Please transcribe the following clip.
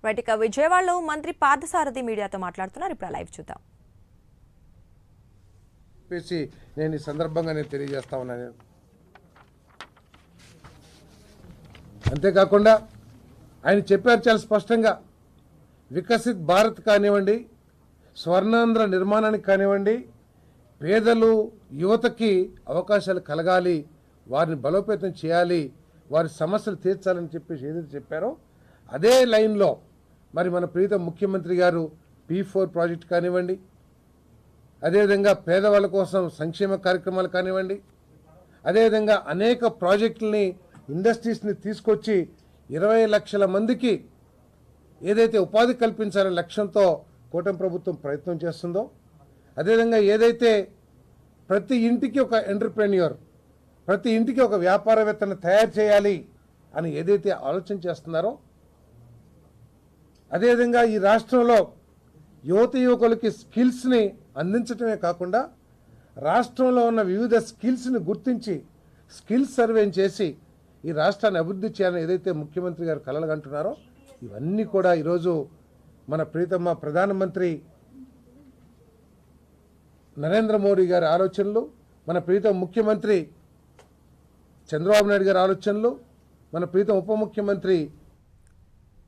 Right, ఇక విజయవాడలో మంత్రి పార్థసారథి మీడియాతో మాట్లాడుతున్నారు. ఇప్పుడు లైవ్ చూద్దాం. నేను ఈ సందర్భంగా తెలియజేస్తా ఉన్నాను. అంతేకాకుండా ఆయన చెప్పారు చాలా స్పష్టంగా, వికసిత్ భారత్ కానివ్వండి, స్వర్ణాంధ్ర నిర్మాణానికి కానివ్వండి, పేదలు యువతకి అవకాశాలు కలగాలి, వారిని బలోపేతం చేయాలి, వారి సమస్యలు తీర్చాలని చెప్పేసి ఏదైతే చెప్పారో అదే లైన్లో మరి మన ప్రీతం ముఖ్యమంత్రి గారు P4 ప్రాజెక్ట్ కానివ్వండి, అదేవిధంగా పేదవాళ్ళ కోసం సంక్షేమ కార్యక్రమాలు కానివ్వండి, అదేవిధంగా అనేక ప్రాజెక్టులని ఇండస్ట్రీస్ని తీసుకొచ్చి 20 లక్షల మందికి ఏదైతే ఉపాధి కల్పించాలనే లక్ష్యంతో కూటమి ప్రభుత్వం ప్రయత్నం చేస్తుందో, అదేవిధంగా ఏదైతే ప్రతి ఇంటికి ఒక ఎంటర్ప్రెన్యూర్, ప్రతి ఇంటికి ఒక వ్యాపారవేత్తను తయారు చేయాలి అని ఏదైతే ఆలోచన చేస్తున్నారో, అదేవిధంగా ఈ రాష్ట్రంలో యువత యువకులకి స్కిల్స్ని అందించడమే కాకుండా రాష్ట్రంలో ఉన్న వివిధ స్కిల్స్ని గుర్తించి స్కిల్స్ సర్వేని చేసి ఈ రాష్ట్రాన్ని అభివృద్ధి చేయాలని ఏదైతే ముఖ్యమంత్రి గారు కలలుగంటున్నారో, ఇవన్నీ కూడా ఈరోజు మన ప్రీతమ ప్రధానమంత్రి నరేంద్ర మోడీ గారి ఆలోచనలు, మన ప్రీతం ముఖ్యమంత్రి చంద్రబాబు నాయుడు గారి ఆలోచనలు, మన ప్రీతం ఉప ముఖ్యమంత్రి